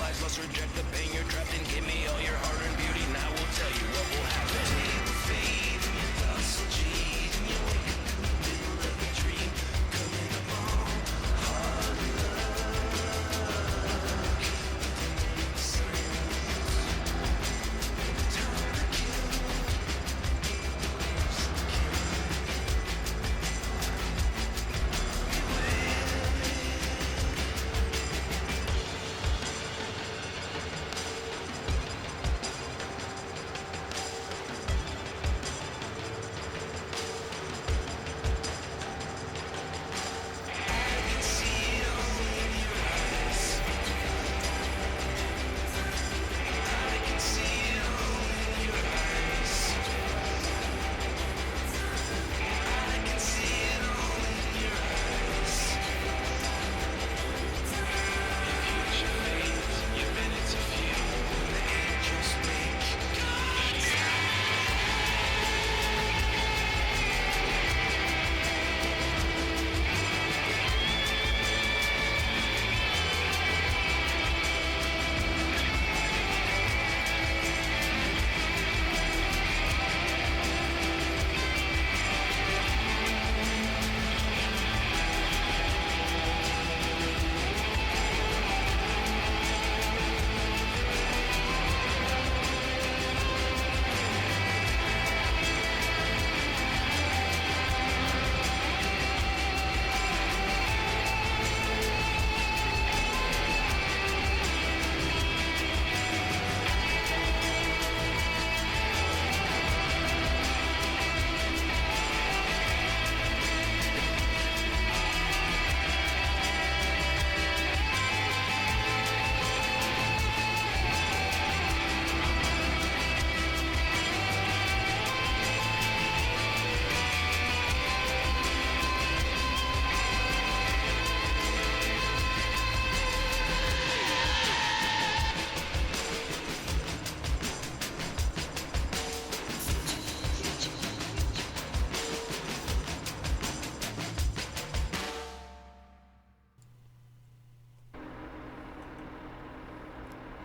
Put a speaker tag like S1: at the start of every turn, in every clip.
S1: lies must reject the pain you're trapped in. Give me all your hard-earned beauty, and I will tell you what will happen. Take the faith in your lost cheat, and you wake up in the middle of a dream. Coming up on hard luck. Time to kill.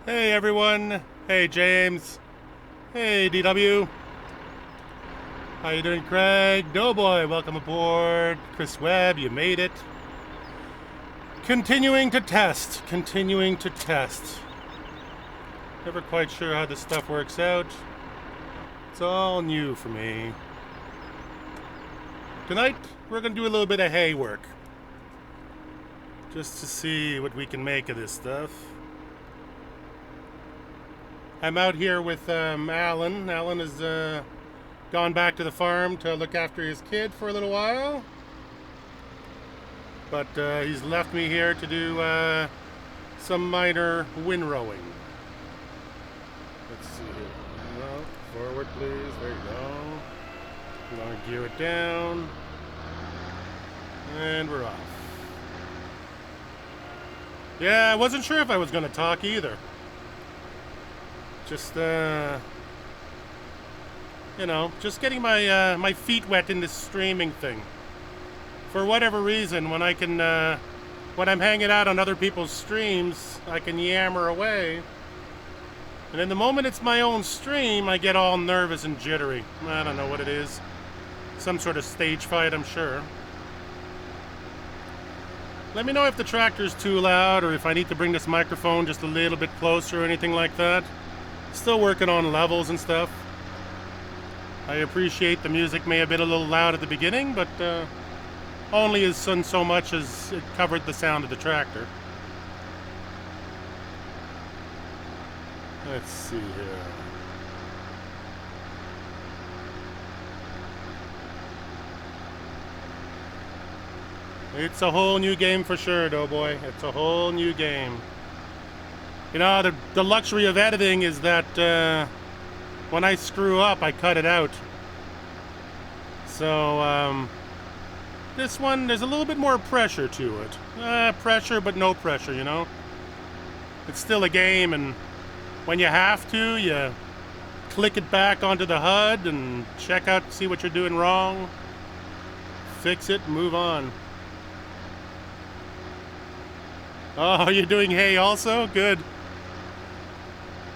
S2: Hey everyone, hey James, hey DW, how you doing Craig, Doughboy, welcome aboard, Chris Webb, you made it. Continuing to test. Never quite sure how this stuff works out. It's all new for me. Tonight, we're going to do a little bit of hay work. Just to see what we can make of this stuff. I'm out here with Alan. Alan has gone back to the farm to look after his kid for a little while. But he's left me here to do some minor windrowing. Let's see here. No, forward please. There you go. I'm going to gear it down. And we're off. Yeah, I wasn't sure if I was going to talk either. Just, just getting my my feet wet in this streaming thing. For whatever reason, when when I'm hanging out on other people's streams, I can yammer away. And in the moment it's my own stream, I get all nervous and jittery. I don't know what it is. Some sort of stage fright, I'm sure. Let me know if the tractor's too loud or if I need to bring this microphone just a little bit closer or anything like that. Still working on levels and stuff. I appreciate the music may have been a little loud at the beginning, but only as so much as it covered the sound of the tractor. Let's see here. It's a whole new game for sure, Doughboy. It's a whole new game. You know, the luxury of editing is that when I screw up, I cut it out. So, this one, there's a little bit more pressure to it. Pressure, but no pressure, you know? It's still a game, and when you have to, you click it back onto the HUD and check out, see what you're doing wrong, fix it, move on. Oh, you're doing hay also? Good.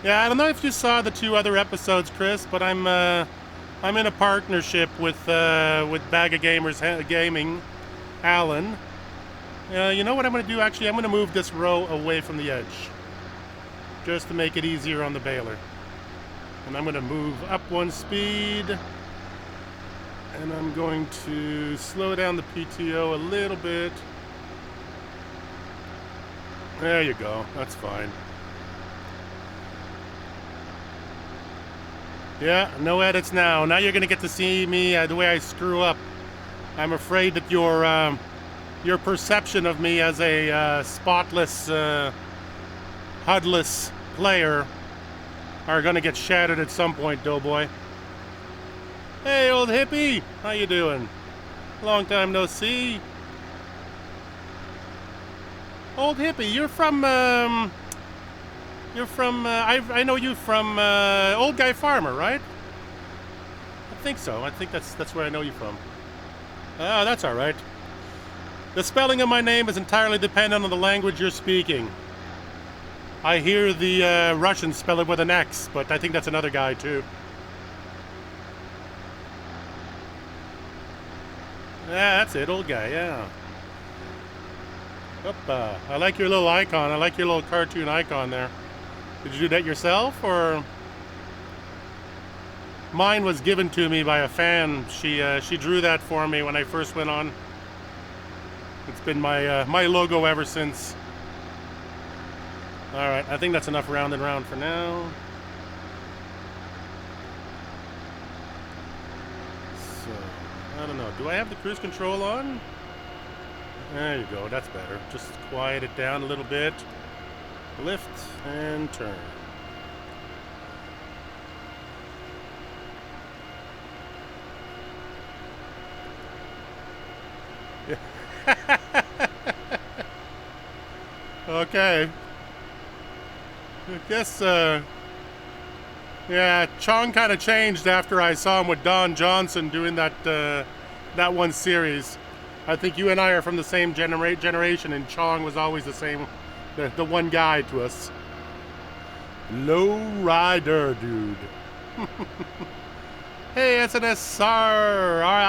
S2: Yeah, I don't know if you saw the 2 other episodes, Chris, but I'm in a partnership with Bag of Gamers Gaming, Alan. You know what I'm going to do? Actually, I'm going to move this row away from the edge, just to make it easier on the baler. And I'm going to move up 1 speed, and I'm going to slow down the PTO a little bit. There you go. That's fine. Yeah, no edits now. Now you're going to get to see me the way I screw up. I'm afraid that your perception of me as a spotless, HUD-less player are going to get shattered at some point, Doughboy. Hey, old hippie! How you doing? Long time no see. Old hippie, you're from, I know you from Old Guy Farmer, right? I think so. I think that's where I know you from. Oh, that's all right. The spelling of my name is entirely dependent on the language you're speaking. I hear the Russians spell it with an X, but I think that's another guy too. Yeah, that's it, old guy, yeah. Opa. I like your little icon. I like your little cartoon icon there. Did you do that yourself, or? Mine was given to me by a fan. She drew that for me when I first went on. It's been my logo ever since. All right, I think that's enough round and round for now. So, I don't know. Do I have the cruise control on? There you go. That's better. Just quiet it down a little bit. Lift and turn. Okay. I guess, yeah, Chong kind of changed after I saw him with Don Johnson doing that one series. I think you and I are from the same generation, and Chong was always the same, the one guy to us. Low rider, dude. Hey, SNSRI,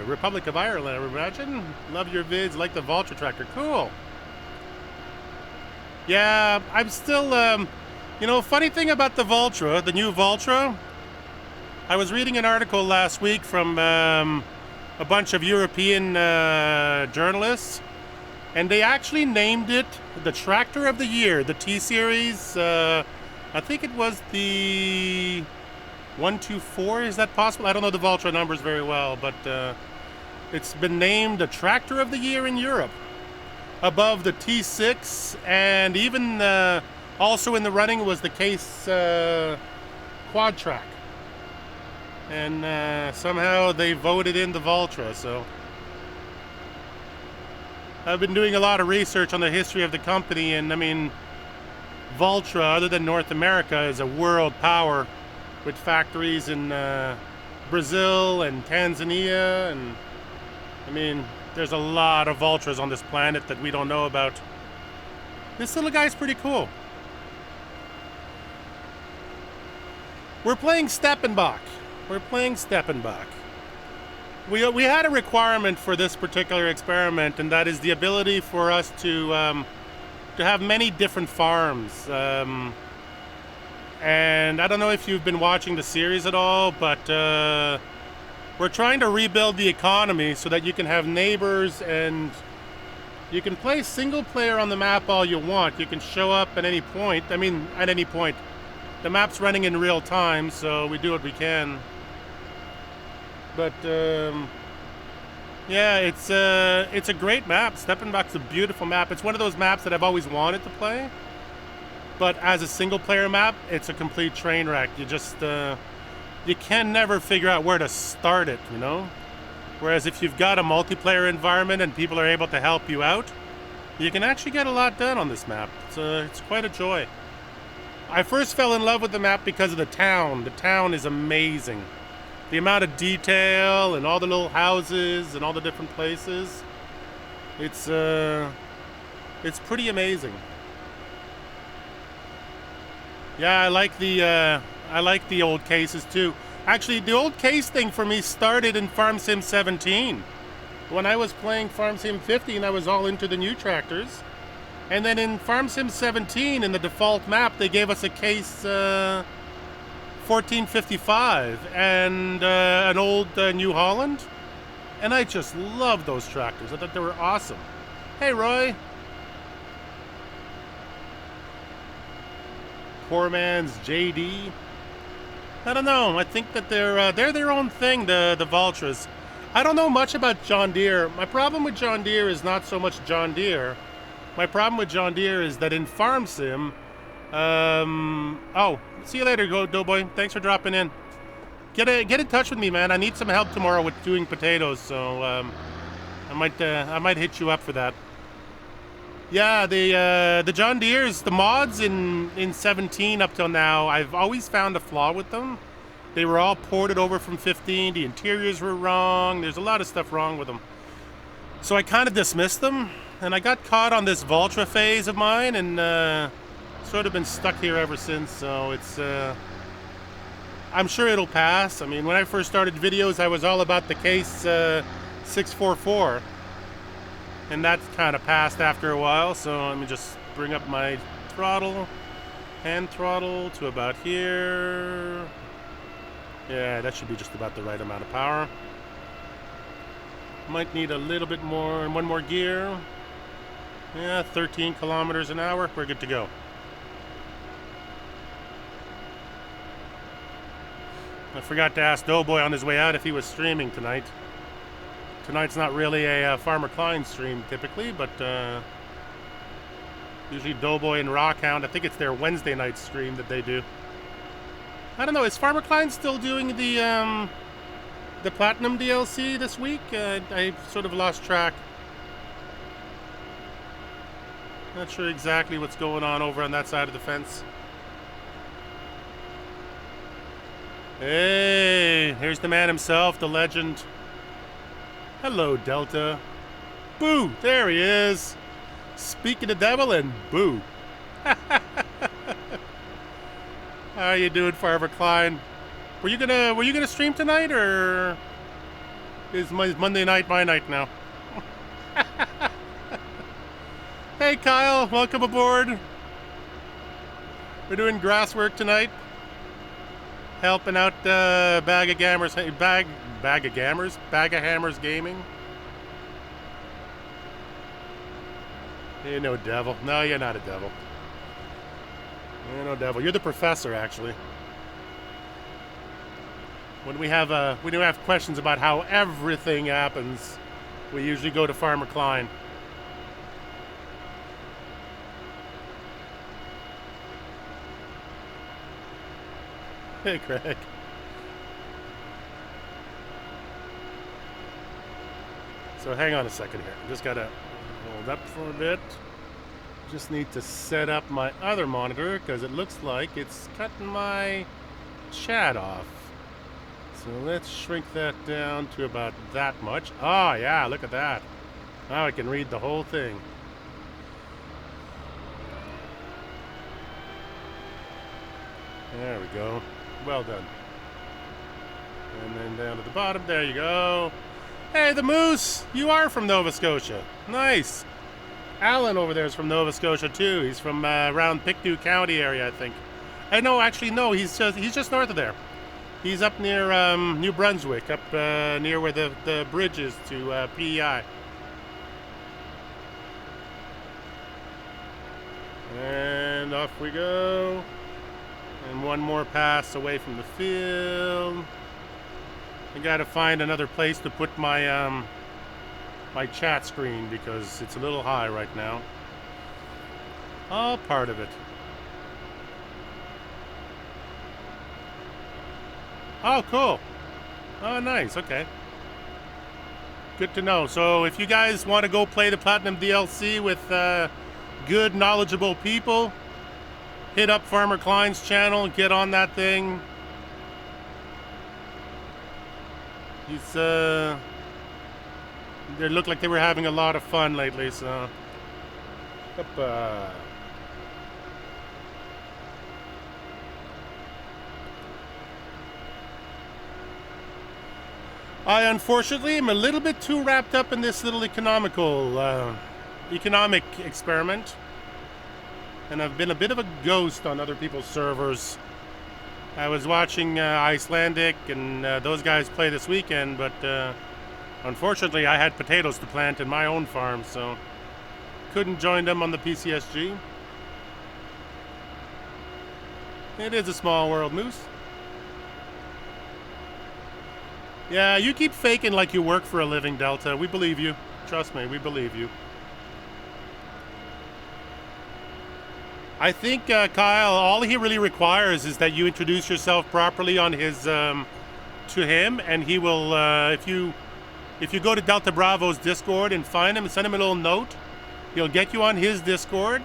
S2: Republic of Ireland, I imagine. Love your vids, like the Vulture Tractor. Cool. Yeah, I'm still, funny thing about the Vultra, the new Vultra, I was reading an article last week from a bunch of European journalists, and they actually named it the Tractor of the Year, the T-Series. I think it was the 124, is that possible? I don't know the Vultra numbers very well, but it's been named the Tractor of the Year in Europe, above the T6, and even also in the running was the Case Quad Track. And somehow they voted in the Vultra, so I've been doing a lot of research on the history of the company, and I mean, Vultra, other than North America, is a world power with factories in Brazil and Tanzania, and I mean, there's a lot of Vultras on this planet that we don't know about. This little guy's pretty cool. We're playing Steppenbach. We had a requirement for this particular experiment, and that is the ability for us to have many different farms. And I don't know if you've been watching the series at all, but we're trying to rebuild the economy so that you can have neighbors and you can play single player on the map all you want. You can show up at any point. I mean, at any point. The map's running in real time, so we do what we can. But yeah, it's a great map. Steppenbach's a beautiful map. It's one of those maps that I've always wanted to play. But as a single player map, it's a complete train wreck. You just you can never figure out where to start it, you know? Whereas if you've got a multiplayer environment and people are able to help you out, you can actually get a lot done on this map. It's quite a joy. I first fell in love with the map because of the town. The town is amazing. The amount of detail and all the little houses and all the different places. It's pretty amazing. Yeah, I like the old cases too. Actually, the old case thing for me started in Farm Sim 17. When I was playing Farm Sim 15, I was all into the new tractors. And then in Farm Sim 17, in the default map, they gave us a case 1455 and an old New Holland. And I just loved those tractors. I thought they were awesome. Hey, Roy. Poor man's JD. I don't know. I think that they're their own thing, the Valtras. I don't know much about John Deere. My problem with John Deere is not so much John Deere. My problem with John Deere is that in Farm Sim, oh, see you later, Doughboy. Thanks for dropping in. Get in touch with me, man. I need some help tomorrow with doing potatoes, so I might hit you up for that. Yeah, the John Deere's, the mods in 17 up till now, I've always found a flaw with them. They were all ported over from 15. The interiors were wrong. There's a lot of stuff wrong with them. So I kind of dismissed them, and I got caught on this Valtra phase of mine, and sort of been stuck here ever since. So it's, I'm sure it'll pass. I mean, when I first started videos, I was all about the case 644, and that kind of passed after a while. So let me just bring up my throttle, hand throttle to about here. Yeah, that should be just about the right amount of power. Might need a little bit more, one more gear. Yeah, 13 kilometers an hour. We're good to go. I forgot to ask Doughboy on his way out if he was streaming tonight. Tonight's not really a Farmer Klein stream typically, but usually Doughboy and Rockhound, I think it's their Wednesday night stream that they do. I don't know, is Farmer Klein still doing the Platinum DLC this week? I sort of lost track. Not sure exactly what's going on over on that side of the fence. Hey, here's the man himself, the legend. Hello, Delta. Boo, there he is. Speaking of devil and boo. How you doing, Farmer Klein? Were you gonna stream tonight, or is Monday night my night now? Hey, Kyle, welcome aboard. We're doing grass work tonight, helping out Bag of Hammers Gaming. You're no devil. No, you're not a devil. You're no devil. You're the professor, actually. When we have questions about how everything happens, we usually go to Farmer Klein. Hey, Craig. So hang on a second here. Just gotta hold up for a bit. Just need to set up my other monitor because it looks like it's cutting my chat off. So let's shrink that down to about that much. Oh yeah, look at that. Now I can read the whole thing. There we go. Well done. And then down to the bottom. There you go. Hey, the Moose! You are from Nova Scotia. Nice. Alan over there is from Nova Scotia too. He's from around Pictou County area, I think. No, actually no. He's just north of there. He's up near New Brunswick, up near where the bridge is to PEI. And off we go. And one more pass away from the field. I gotta find another place to put my my chat screen because it's a little high right now. All part of it. Oh, cool. Oh, nice. Okay. Good to know. So if you guys want to go play the Platinum DLC with good, knowledgeable people, hit up Farmer Klein's channel, get on that thing. He's they look like they were having a lot of fun lately, so I unfortunately am a little bit too wrapped up in this little economic experiment, and I've been a bit of a ghost on other people's servers. I was watching Icelandic and those guys play this weekend, but unfortunately I had potatoes to plant in my own farm, so couldn't join them on the PCSG. It is a small world, Moose. Yeah, you keep faking like you work for a living, Delta. We believe you. Trust me, we believe you. I think, Kyle, all he really requires is that you introduce yourself properly on his, to him, and he will, if you go to Delta Bravo's Discord and find him and send him a little note, he'll get you on his Discord.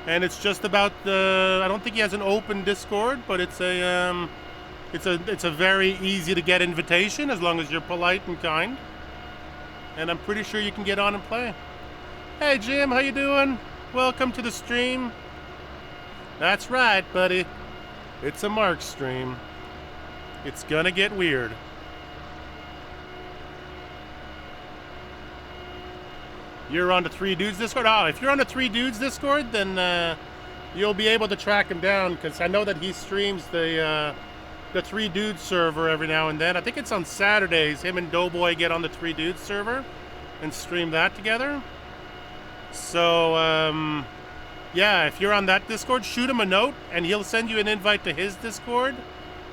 S2: And it's just about I don't think he has an open Discord, but it's a very easy to get invitation as long as you're polite and kind. And I'm pretty sure you can get on and play. Hey Jim, how you doing? Welcome to the stream. That's right, buddy. It's a Mark stream. It's gonna get weird. You're on the Three Dudes Discord? Oh, if you're on the Three Dudes Discord, then you'll be able to track him down, because I know that he streams the Three Dudes server every now and then. I think it's on Saturdays. Him and Doughboy get on the Three Dudes server and stream that together. So, yeah, if you're on that Discord, shoot him a note, and he'll send you an invite to his Discord,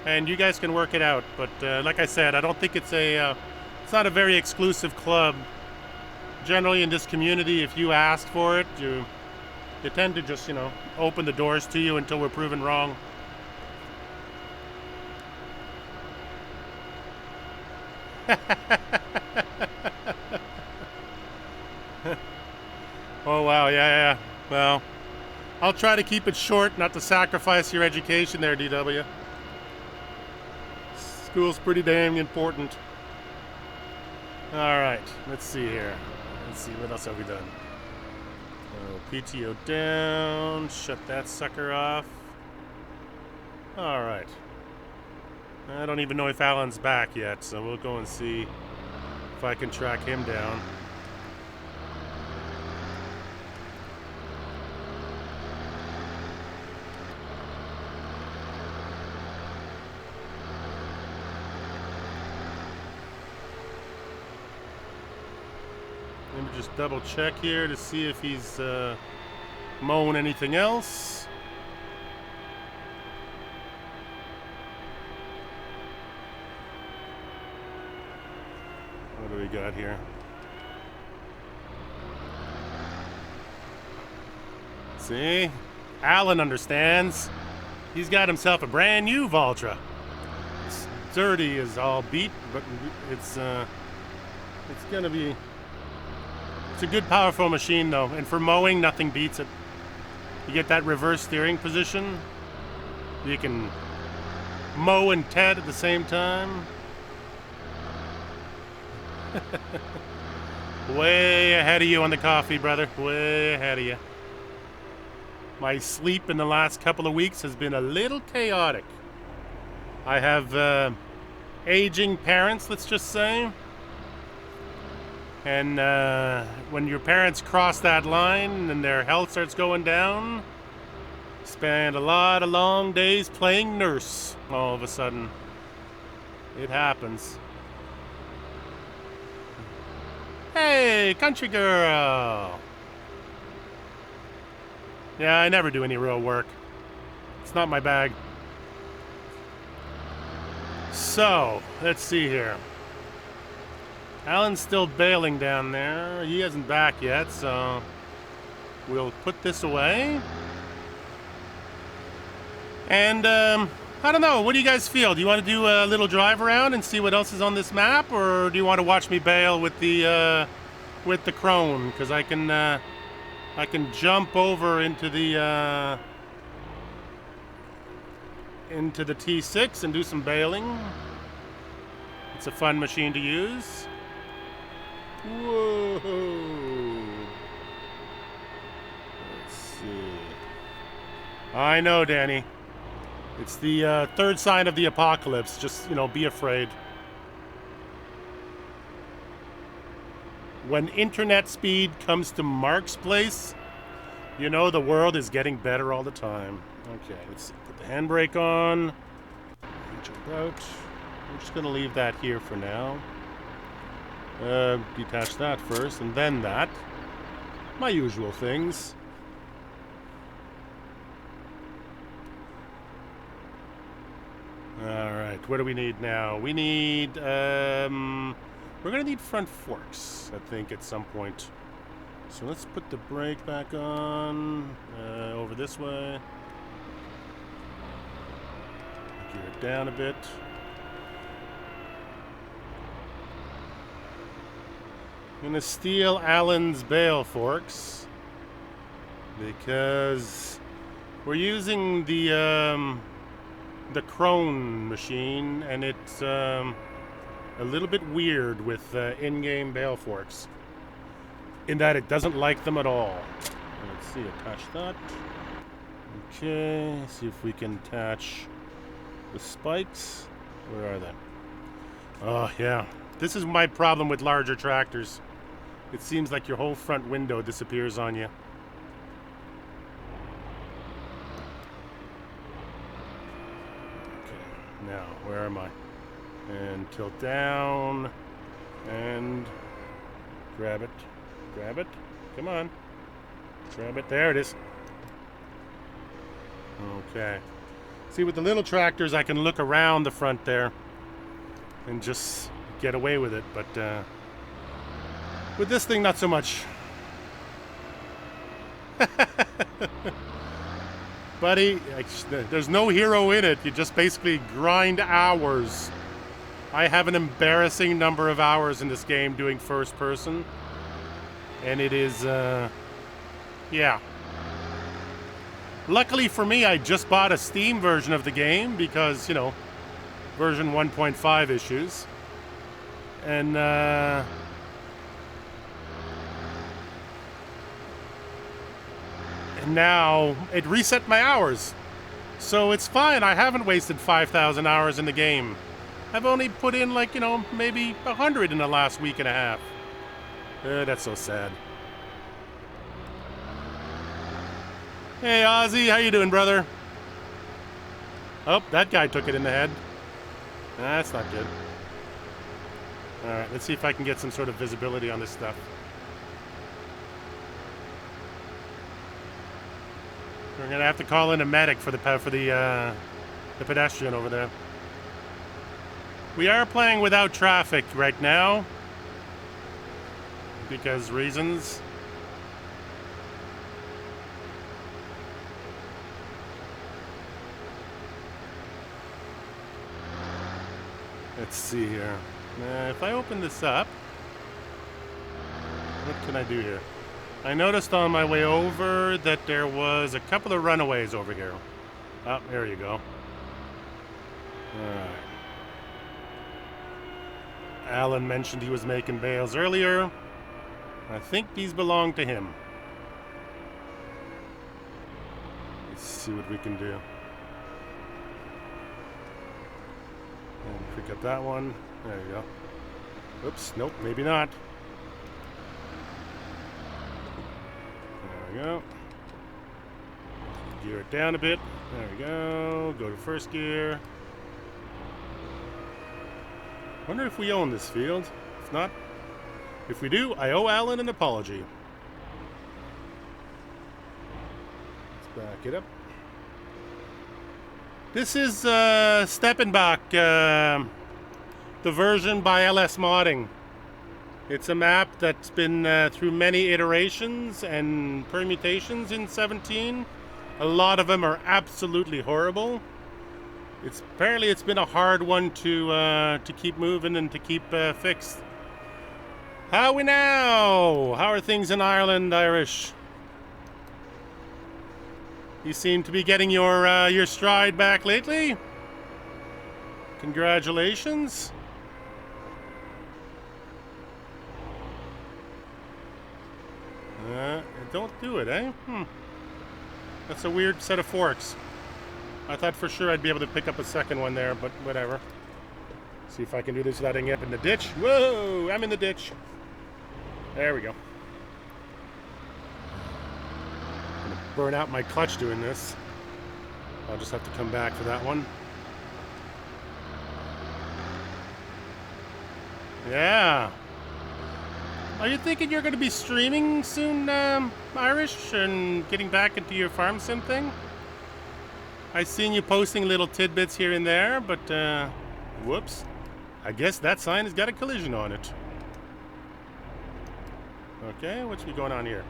S2: and you guys can work it out. But like I said, I don't think it's it's not a very exclusive club. Generally in this community, if you ask for it, you tend to just, open the doors to you until we're proven wrong. Oh, wow, yeah. Well, I'll try to keep it short, not to sacrifice your education there, DW. School's pretty dang important. All right, let's see here. Let's see, what else have we done? PTO down, shut that sucker off. All right. I don't even know if Alan's back yet, so we'll go and see if I can track him down. Let me just double check here to see if he's mowing anything else. What do we got here? See? Alan understands. He's got himself a brand new Valtra. It's dirty as all beat, but it's gonna be... It's a good, powerful machine, though. And for mowing, nothing beats it. You get that reverse steering position. You can mow and ted at the same time. Way ahead of you on the coffee, brother. Way ahead of you. My sleep in the last couple of weeks has been a little chaotic. I have aging parents, let's just say. And when your parents cross that line and their health starts going down, spend a lot of long days playing nurse all of a sudden. It happens. Hey, country girl! Yeah, I never do any real work. It's not my bag. So, let's see here. Alan's still bailing down there. He isn't back yet, so we'll put this away. And I don't know. What do you guys feel? Do you want to do a little drive around and see what else is on this map, or do you want to watch me bail with the crone? Because I can jump over into the T6 and do some bailing. It's a fun machine to use. Whoa. Let's see. I know, Danny. It's the third sign of the apocalypse. Just, be afraid. when internet speed comes to Mark's place, you know the world is getting better all the time. Okay, let's see. Put the handbrake on. Jump out. I'm just going to leave that here for now. Detach that first, and then that. My usual things. Alright, what do we need now? We need, we're going to need front forks, I think, at some point. So let's put the brake back on, over this way. Gear it down a bit. I'm going to steal Alan's bale forks because we're using the Crone machine, and it's a little bit weird with in-game bale forks in that it doesn't like them at all. Let's see, attach that. Okay, see if we can attach the spikes. Where are they? Oh, yeah. This is my problem with larger tractors. It seems like your whole front window disappears on you. Okay, now, where am I? And tilt down. And grab it. Grab it. Come on. Grab it. There it is. Okay. See, with the little tractors, I can look around the front there and just get away with it, but with this thing, not so much. Buddy, there's no hero in it. You just basically grind hours. I have an embarrassing number of hours in this game doing first person, and it is, yeah. Luckily for me, I just bought a Steam version of the game because, you know, version 1.5 issues. And now it reset my hours. So it's fine. I haven't wasted 5,000 hours in the game. I've only put in, like, you know, maybe 100 in the last week and a half. That's so sad. Hey, Ozzy, how you doing, brother? Oh, that guy took it in the head. That's not good. Alright, let's see if I can get some sort of visibility on this stuff. We're going to have to call in a medic for the pedestrian over there. We are playing without traffic right now. Because reasons. Let's see here. If I open this up, what can I do here? I noticed on my way over that there was a couple of runaways over here. Oh, there you go. Alright. Alan mentioned he was making bales earlier. I think these belong to him. Let's see what we can do. And pick up that one. There you go. Oops, nope, maybe not. There we go. Gear it down a bit. There we go. Go to first gear. Wonder if we own this field. If not, if we do, I owe Alan an apology. Let's back it up. This is Steppenbach, the version by LS Modding. It's a map that's been through many iterations and permutations in 17. A lot of them are absolutely horrible. Apparently it's been a hard one to keep moving and to keep fixed. How are we now? How are things in Ireland, Irish? You seem to be getting your stride back lately. Congratulations. Don't do it, eh? That's a weird set of forks. I thought for sure I'd be able to pick up a second one there, but whatever. See if I can do this without ending up in the ditch. Whoa! I'm in the ditch. There we go. I'm gonna burn out my clutch doing this. I'll just have to come back for that one. Yeah. Are you thinking you're going to be streaming soon, Irish, and getting back into your farm sim thing? I seen you posting little tidbits here and there, but, whoops. I guess that sign has got a collision on it. Okay, what's going on here?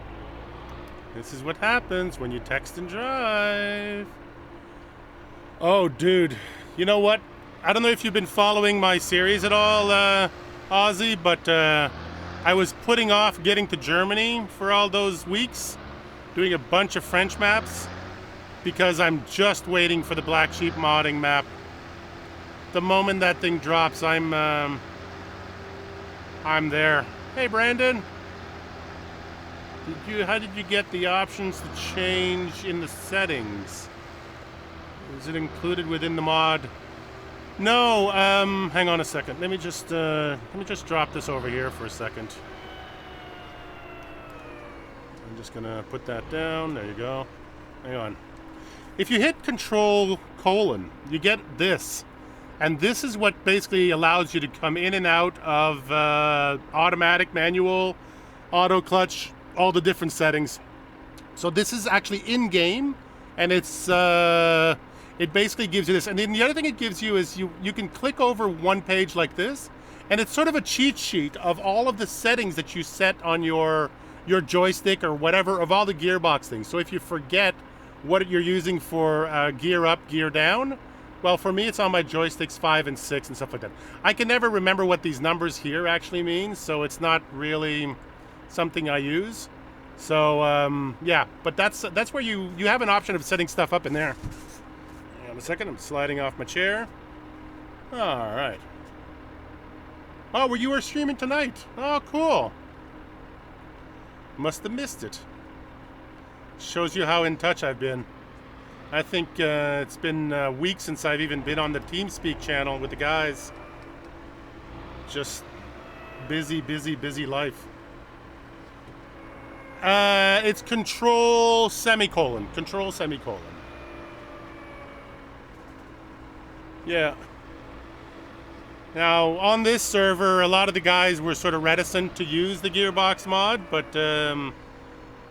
S2: This is what happens when you text and drive. Oh, dude. You know what? I don't know if you've been following my series at all, Ozzy, but, I was putting off getting to Germany for all those weeks, doing a bunch of French maps, because I'm just waiting for the Black Sheep modding map. The moment that thing drops, I'm there. Hey, Brandon. How did you get the options to change in the settings? Is it included within the mod? No, hang on a second. Let me just drop this over here for a second. I'm just gonna put that down. There you go. Hang on. If you hit Control:, you get this. And this is what basically allows you to come in and out of automatic, manual, auto clutch, all the different settings. So this is actually in-game, and it's it basically gives you this. And then the other thing it gives you is you can click over one page like this, and it's sort of a cheat sheet of all of the settings that you set on your joystick or whatever, of all the gearbox things. So if you forget what you're using for gear up, gear down, well, for me, it's on my joysticks 5 and 6 and stuff like that. I can never remember what these numbers here actually mean, so it's not really something I use. So, yeah, but that's where you have an option of setting stuff up in there. Hang on a second, I'm sliding off my chair. All right. Oh, well, you were streaming tonight. Oh, cool. Must have missed it. Shows you how in touch I've been. I think it's been weeks since I've even been on the TeamSpeak channel with the guys. Just busy life. It's Control:. Yeah. Now, on this server, a lot of the guys were sort of reticent to use the Gearbox mod, but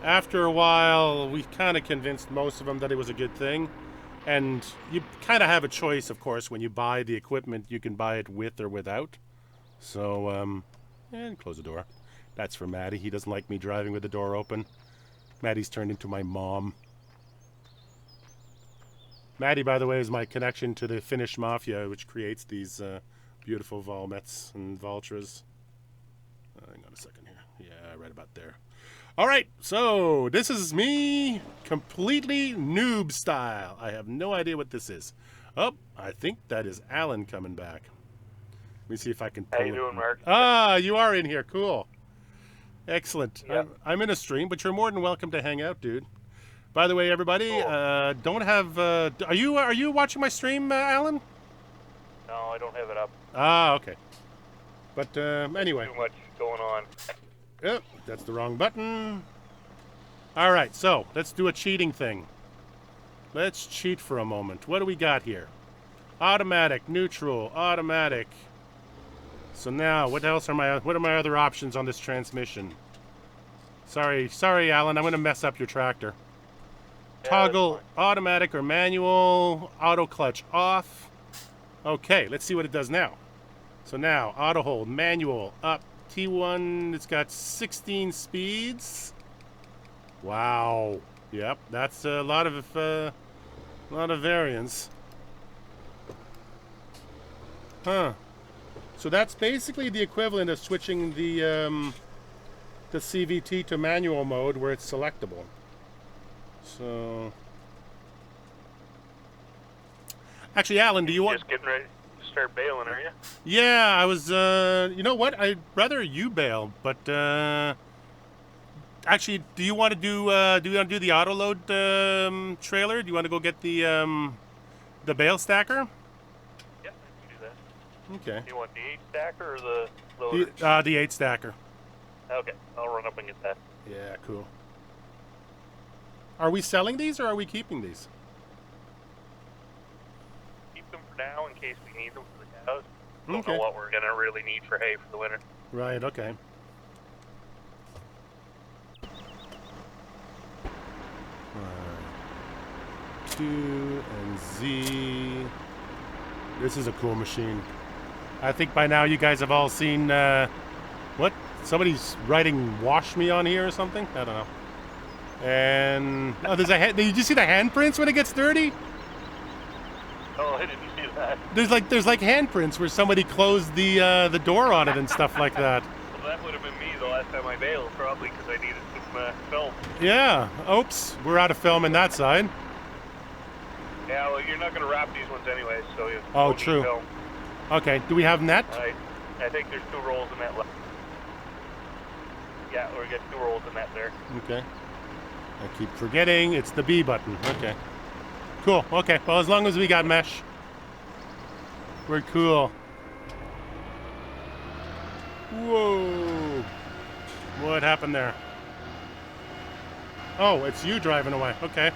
S2: after a while, we kind of convinced most of them that it was a good thing. And you kind of have a choice, of course, when you buy the equipment. You can buy it with or without. So, and close the door. That's for Maddie. He doesn't like me driving with the door open. Maddie's turned into my mom. Maddie, by the way, is my connection to the Finnish mafia, which creates these beautiful Valmets and Valtras. Hang on a second here. Yeah, right about there. All right, so this is me completely noob style. I have no idea what this is. Oh, I think that is Alan coming back. Let me see if I can pull
S3: How you doing, Mark?
S2: Ah, you are in here. Cool. Excellent.
S3: Yeah.
S2: I'm in a stream, but you're more than welcome to hang out, dude. By the way, everybody,
S3: Cool.
S2: don't have... are you watching my stream, Alan?
S3: No, I don't have it up.
S2: Ah, okay. But anyway.
S3: Too much going on.
S2: Yep, that's the wrong button. All right, so let's do a cheating thing. Let's cheat for a moment. What do we got here? Automatic, neutral, automatic. So now, what are my other options on this transmission? Sorry, Alan, I'm going to mess up your tractor.
S3: Yeah,
S2: Toggle automatic or manual, auto clutch off. Okay, let's see what it does now. So now, auto hold, manual, up, T1, it's got 16 speeds. Wow. Yep, that's a lot of variance. Huh. So that's basically the equivalent of switching the CVT to manual mode where it's selectable. So actually, Alan, do you want...
S3: Just getting ready to start bailing, are you?
S2: Yeah, I was, you know what? I'd rather you bail, but, actually, do you want to do the auto load, trailer? Do you want to go get the bale stacker?
S3: Yeah, I can do that.
S2: Okay.
S3: You want the 8 stacker or the loader?
S2: The 8 stacker.
S3: Okay, I'll run up and get that.
S2: Yeah, cool. Are we selling these or are we keeping these?
S3: Keep them for now in case we need them for the cows. Don't
S2: Okay.
S3: know what we're gonna really need for hay for the winter.
S2: Right, okay. Q and Z. This is a cool machine. I think by now you guys have all seen, what? Somebody's writing "wash me" on here or something? I don't know. And, oh, there's a, did you see the handprints when it gets dirty?
S3: Oh, I didn't see that.
S2: There's like handprints where somebody closed the door on it and stuff like that.
S3: Well, that would have been me the last time I bailed, probably because I needed some film.
S2: Yeah. Oops. We're out of film in that side.
S3: Yeah, well, you're not going to wrap these ones anyway, so you
S2: Oh,
S3: won't need
S2: true.
S3: film.
S2: Okay. Do we have net?
S3: I think there's 2 rolls of net left. Yeah, we got 2 rolls of net there.
S2: Okay. I keep forgetting it's the B button. Okay. Cool. Okay. Well, as long as we got mesh, we're cool. Whoa. What happened there? Oh, it's you driving away. Okay.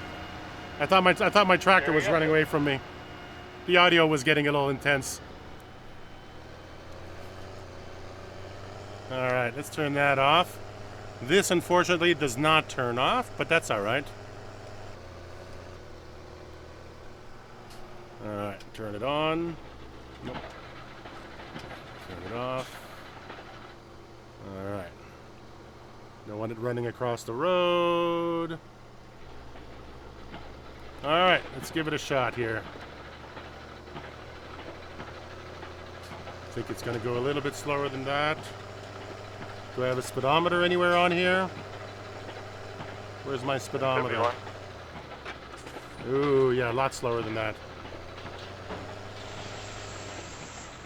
S2: I thought my tractor was running away from me. The audio was getting a little intense. All right, let's turn that off. This, unfortunately, does not turn off, but that's all right. All right, turn it on. Nope. Turn it off. All right. Don't want it running across the road. All right, let's give it a shot here. I think it's going to go a little bit slower than that. Do I have a speedometer anywhere on here? Where's my speedometer? Ooh, yeah, a lot slower than that.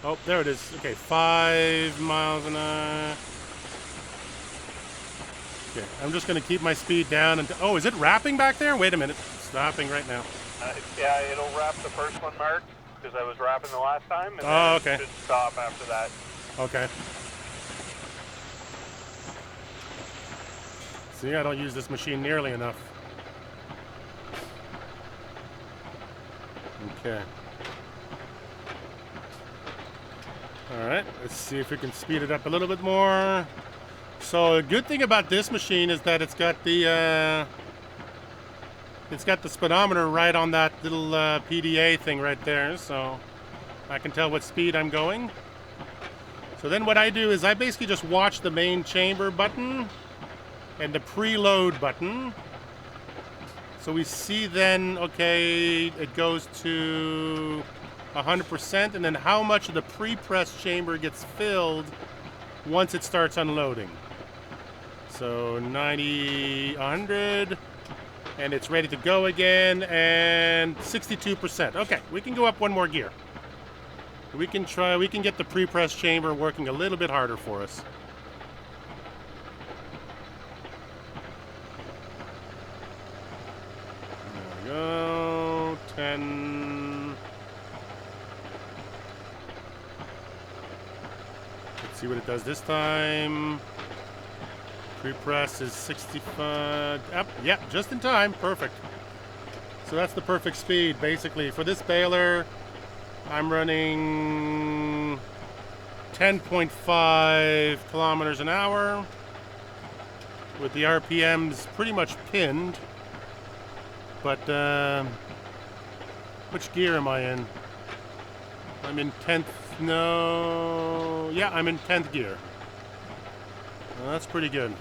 S2: Oh, there it is. Okay, 5 miles an hour. Okay, I'm just going to keep my speed down. Oh, is it wrapping back there? Wait a minute. It's stopping right now.
S3: Yeah, it'll wrap the first one, Mark, because I was wrapping the last time. And
S2: Oh,
S3: then
S2: okay.
S3: It should stop after that.
S2: Okay. See, I don't use this machine nearly enough. Okay. Alright, let's see if we can speed it up a little bit more. So a good thing about this machine is that it's got the speedometer right on that little PDA thing right there, so I can tell what speed I'm going. So then what I do is I basically just watch the main chamber button and the preload button. So we see then, okay, it goes to 100%, and then how much of the pre-press chamber gets filled once it starts unloading. So 90, 100, and it's ready to go again, and 62%. Okay, we can go up one more gear. We can get the pre-press chamber working a little bit harder for us. There we go, 10. Let's see what it does this time. Pre-press is 65. Yep, just in time. Perfect. So that's the perfect speed, basically. For this baler, I'm running 10.5 kilometers an hour with the RPMs pretty much pinned. But which gear am I in? I'm in 10th. No. Yeah, I'm in 10th gear. Well, that's pretty good.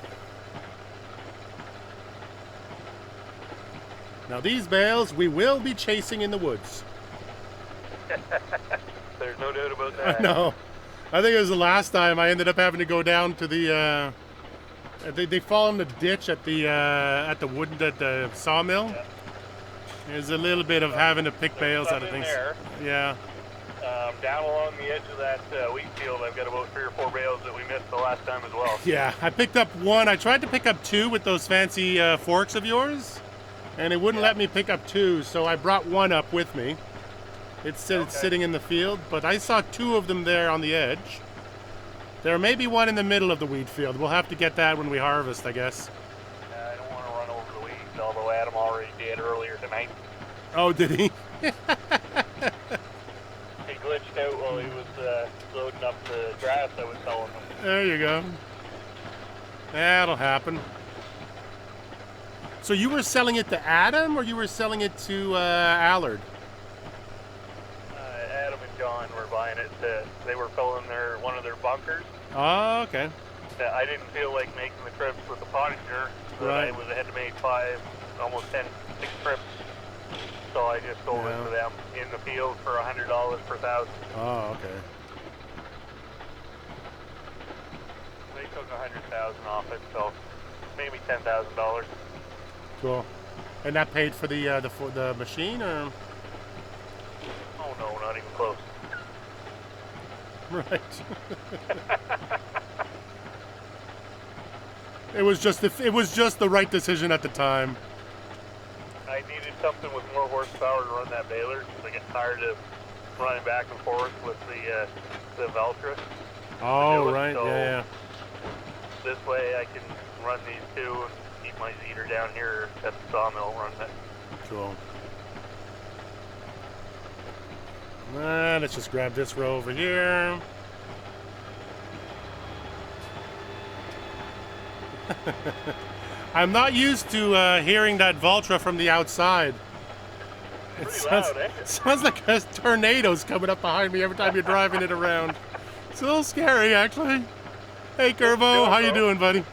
S2: Now these bales we will be chasing in the woods.
S3: There's no doubt about that.
S2: No, I think it was the last time I ended up having to go down to the. They fall in the ditch at the sawmill.
S3: Yeah.
S2: There's a little bit of having to pick bales out of things.
S3: There.
S2: Yeah.
S3: Down along the edge of that wheat field, I've got about 3 or 4 bales that we missed the last time as well.
S2: Yeah, I picked up one. I tried to pick up 2 with those fancy forks of yours, and it wouldn't let me pick up 2, so I brought one up with me. It's sitting in the field, but I saw 2 of them there on the edge There may be one in the middle of the wheat field. We'll have to get that when we harvest, I guess.
S3: I don't want to run over the weeds, although Adam already did earlier tonight.
S2: Oh, did he?
S3: He glitched out while he was loading up the grass I was selling him.
S2: There you go. That'll happen. So you were selling it to Adam, or you were selling it to Allard?
S3: Adam and John were buying it. They were filling one of their bunkers.
S2: Oh, okay.
S3: I didn't feel like making the trips with the Pottinger, but
S2: Right.
S3: I had to make 5, almost 6 trips. So I just sold it to them in the field for $100 per thousand.
S2: Oh, okay.
S3: They took $100,000 off it, so maybe $10,000.
S2: Cool. And that paid for the machine, or?
S3: Oh no, not even close.
S2: Right. It was just the right decision at the time.
S3: I needed something with more horsepower to run that baler because I get tired of running back and forth with the Valtra.
S2: Oh, right.
S3: So
S2: Yeah.
S3: this way I can run these two and keep my Zeter down here at the sawmill running it.
S2: Cool. Let's just grab this row over here. I'm not used to hearing that Valtra from the outside. It
S3: Pretty
S2: sounds,
S3: loud, eh?
S2: sounds like a tornado's coming up behind me every time you're driving it around. It's a little scary, actually. Hey, Kerbo, how you doing, buddy?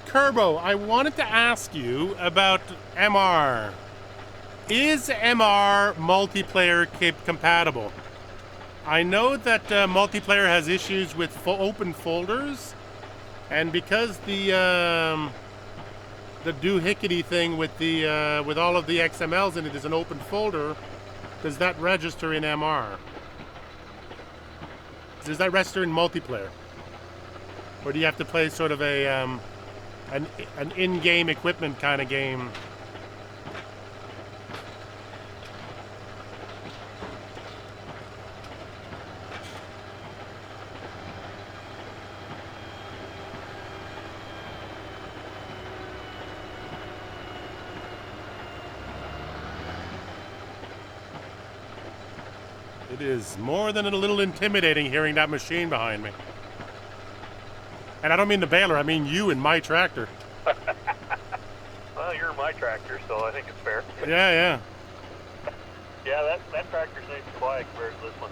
S2: Kerbo, I wanted to ask you about MR. Is MR multiplayer compatible? I know that multiplayer has issues with open folders, and because the doohickey thing with with all of the XMLs in it is an open folder, does that register in MR? Does that register in multiplayer, or do you have to play sort of a an in-game equipment kind of game? It is more than a little intimidating hearing that machine behind me. And I don't mean the baler, I mean you and my tractor.
S3: Well, you're my tractor, so I think it's fair.
S2: Yeah.
S3: Yeah, that tractor's nice and quiet compared to this one.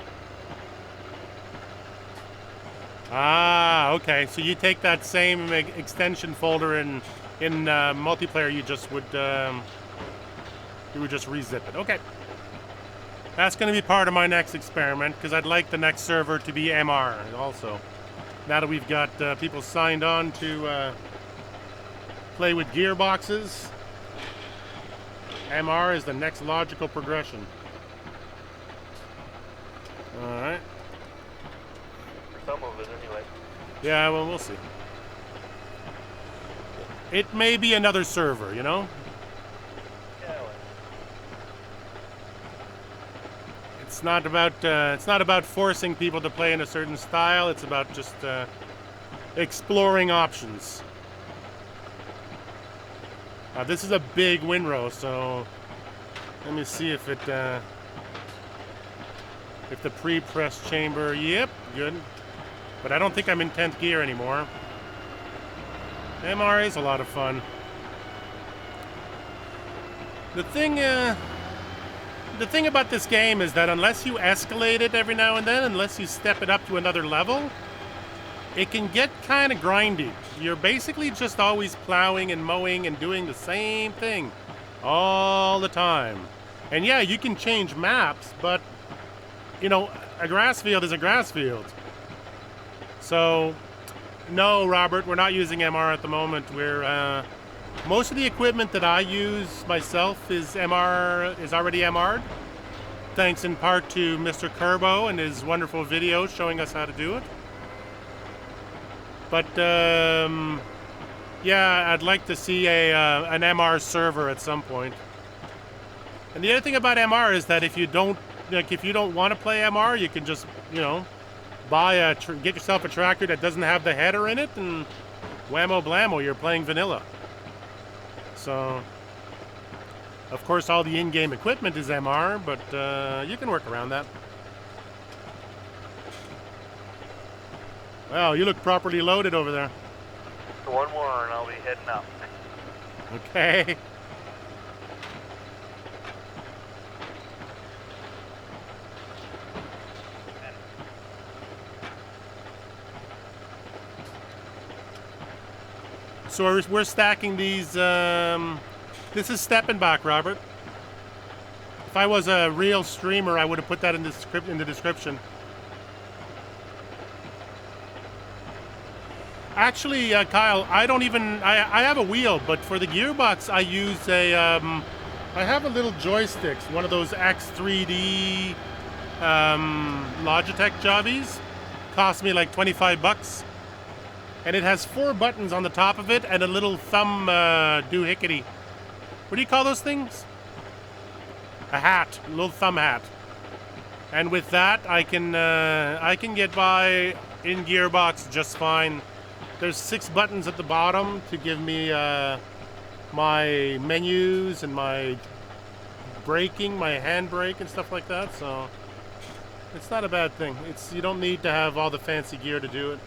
S2: Ah, okay. So you take that same extension folder in multiplayer, you would just rezip it. Okay. That's going to be part of my next experiment, because I'd like the next server to be MR also. Now that we've got people signed on to play with gearboxes, MR is the next logical progression. Alright.
S3: For some of it, anyway.
S2: Yeah, well, we'll see. It may be another server, you know?
S3: Yeah, well.
S2: It's not about forcing people to play in a certain style. It's about just exploring options. This is a big windrow, so let me see if the pre-press chamber. Yep, good. But I don't think I'm in 10th gear anymore. MR is a lot of fun. The thing about this game is that unless you escalate it every now and then, unless you step it up to another level, it can get kind of grindy. You're basically just always plowing and mowing and doing the same thing all the time. And yeah, you can change maps, but you know, a grass field is a grass field. So, no, Robert, we're not using MR at the moment. We're most of the equipment that I use myself is already MR'd, thanks in part to Mr. Kerbo and his wonderful video showing us how to do it. But yeah, I'd like to see an MR server at some point. And the other thing about MR is that if you don't like if you don't want to play MR, you can just, you know, get yourself a tractor that doesn't have the header in it, and whammo blammo, you're playing vanilla. So, of course, all the in-game equipment is MR, but you can work around that. Well, you look properly loaded over there.
S3: One more and I'll be heading up.
S2: Okay. So we're stacking these. This is stepping back, Robert. If I was a real streamer, I would have put that in the description. Actually, Kyle, I don't even. I have a wheel, but for the gearbox, I use a. I have a little joystick, one of those X3D Logitech jobbies. Cost me like $25. And it has 4 buttons on the top of it and a little thumb doohickey. What do you call those things? A hat, a little thumb hat. And with that, I can get by in gearbox just fine. There's 6 buttons at the bottom to give me my menus and my braking, my handbrake and stuff like that. So it's not a bad thing. You don't need to have all the fancy gear to do it.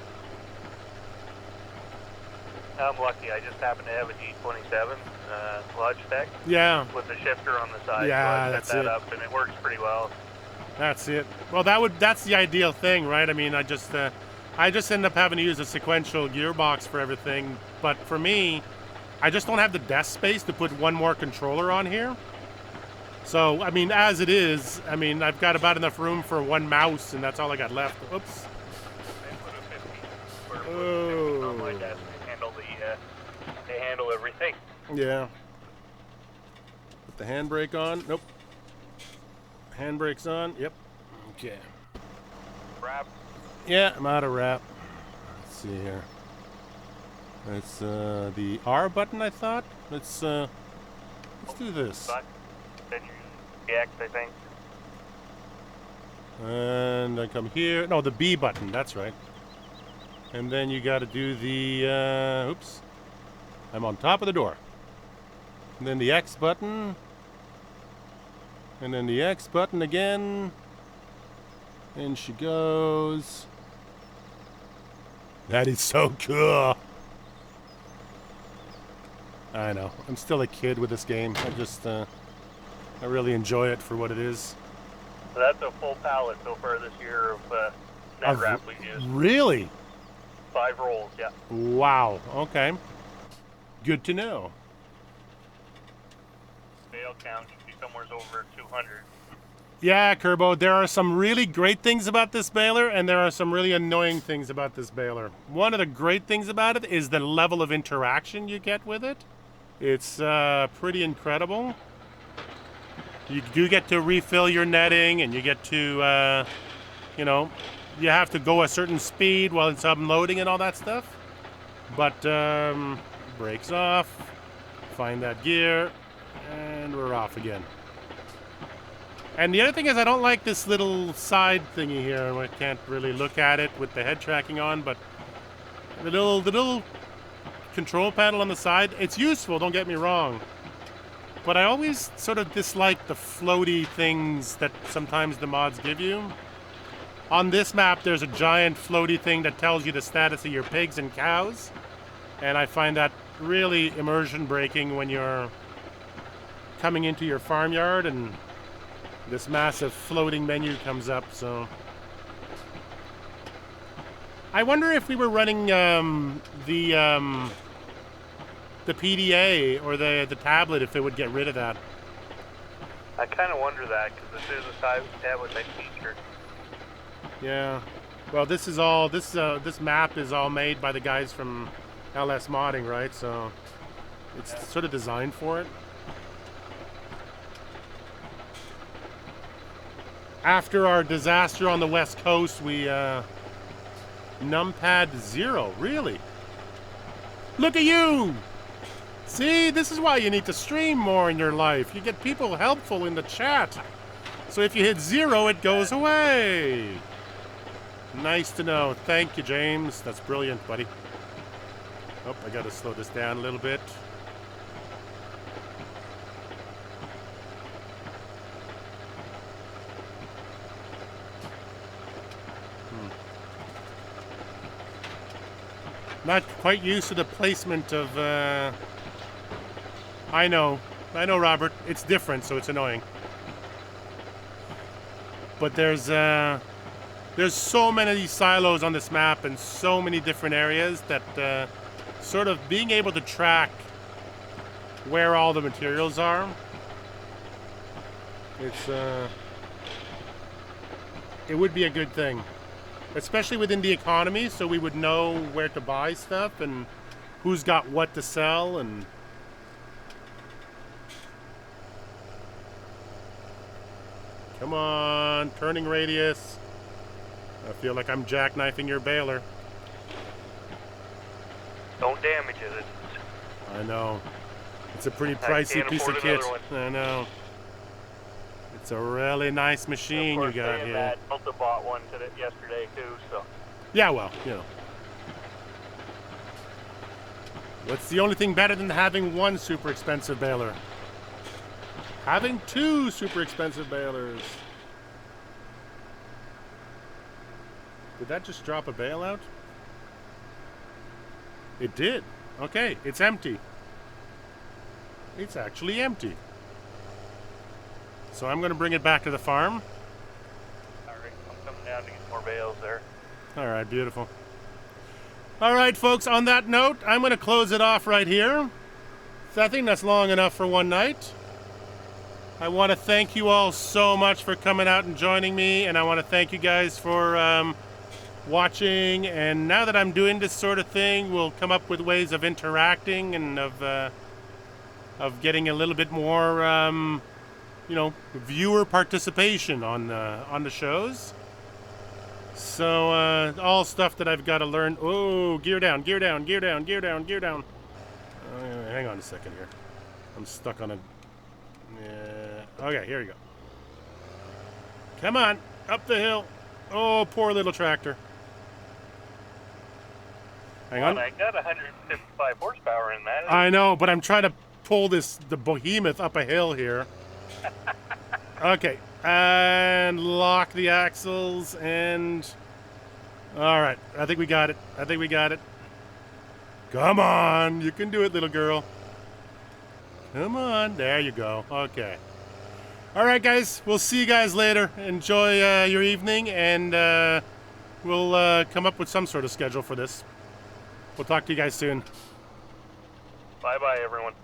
S3: I'm lucky. I just happen to have a G27 Logitech.
S2: Yeah.
S3: With the shifter on the side.
S2: Yeah,
S3: so I
S2: that's
S3: set that
S2: it.
S3: up and it works pretty well.
S2: That's it. Well, that's the ideal thing, right? I mean, I just end up having to use a sequential gearbox for everything. But for me, I just don't have the desk space to put one more controller on here. So, I mean, as it is, I mean, I've got about enough room for one mouse, and that's all I got left. Oops. Oh.
S3: On my desk. They handle everything.
S2: Yeah. Put the handbrake on. Nope. Handbrake's on. Yep. Okay.
S3: Wrap.
S2: Yeah, I'm out of wrap. Let's see here. It's the R button, I thought. Let's do this.
S3: Then you the X, I think.
S2: And I come here. No, the B button. That's right. And then you got to do the. Oops. I'm on top of the door. And then the X button. And then the X button again. And she goes. That is so cool. I know. I'm still a kid with this game. I really enjoy it for what it is.
S3: So that's a full pallet so far this year of net wrap we've used.
S2: Really?
S3: 5 rolls, yeah.
S2: Wow. Okay. Good to know.
S3: Bale count should be somewhere over 200.
S2: Yeah, Kerbo, there are some really great things about this baler, and there are some really annoying things about this baler. One of the great things about it is the level of interaction you get with it. It's pretty incredible. You do get to refill your netting, and you get to, you know, you have to go a certain speed while it's unloading and all that stuff. But brakes off, find that gear, and we're off again. And the other thing is I don't like this little side thingy here. I can't really look at it with the head tracking on, but the little control panel on the side, it's useful, don't get me wrong. But I always sort of dislike the floaty things that sometimes the mods give you. On this map, there's a giant floaty thing that tells you the status of your pigs and cows. And I find that really immersion breaking when you're coming into your farmyard and this massive floating menu comes up, so. I wonder if we were running the PDA or the tablet, if it would get rid of that.
S3: I kind of wonder that, because this is a tablet type feature.
S2: Yeah. Well, this is all, this map is all made by the guys from LS Modding, right? So it's sort of designed for it. After our disaster on the West Coast, we numpad 0. Really? Look at you! See, this is why you need to stream more in your life. You get people helpful in the chat. So if you hit 0, it goes away. Nice to know. Thank you, James. That's brilliant, buddy. Oh, I gotta slow this down a little bit. Not quite used to the placement of, I know, Robert. It's different, so it's annoying. But there's so many of these silos on this map and so many different areas that sort of being able to track where all the materials are, it would be a good thing. Especially within the economy, so we would know where to buy stuff and who's got what to sell. And come on, turning radius. I feel like I'm jackknifing your baler.
S3: Don't damage it.
S2: I know. It's a pretty pricey piece of kit. I know. It's a really nice machine you got here.
S3: That, I also bought one yesterday too, so.
S2: Yeah, well, you know. What's the only thing better than having one super expensive baler? Having 2 super expensive balers. Did that just drop a bale out? It did. Okay, it's empty. It's actually empty. So I'm going to bring it back to the farm.
S3: All right, I'm coming down to get more bales there.
S2: All right, beautiful. All right, folks, on that note, I'm going to close it off right here. So I think that's long enough for one night. I want to thank you all so much for coming out and joining me, and I want to thank you guys for watching. And now that I'm doing this sort of thing, we'll come up with ways of interacting and of getting a little bit more you know, viewer participation on the shows. So all stuff that I've got to learn. Oh, gear down, gear down, gear down, gear down, gear down. Hang on a second here. I'm stuck on a. Okay, here you go. Come on, up the hill. Oh, poor little tractor. Hang on.
S3: I got 155 horsepower in that.
S2: I know, but I'm trying to pull the behemoth up a hill here. Okay, and lock the axles, and all right, I think we got it. I think we got it. Come on, you can do it, little girl. Come on, there you go. Okay. All right, guys, we'll see you guys later. Enjoy your evening, and we'll come up with some sort of schedule for this. We'll talk to you guys soon.
S3: Bye-bye, everyone.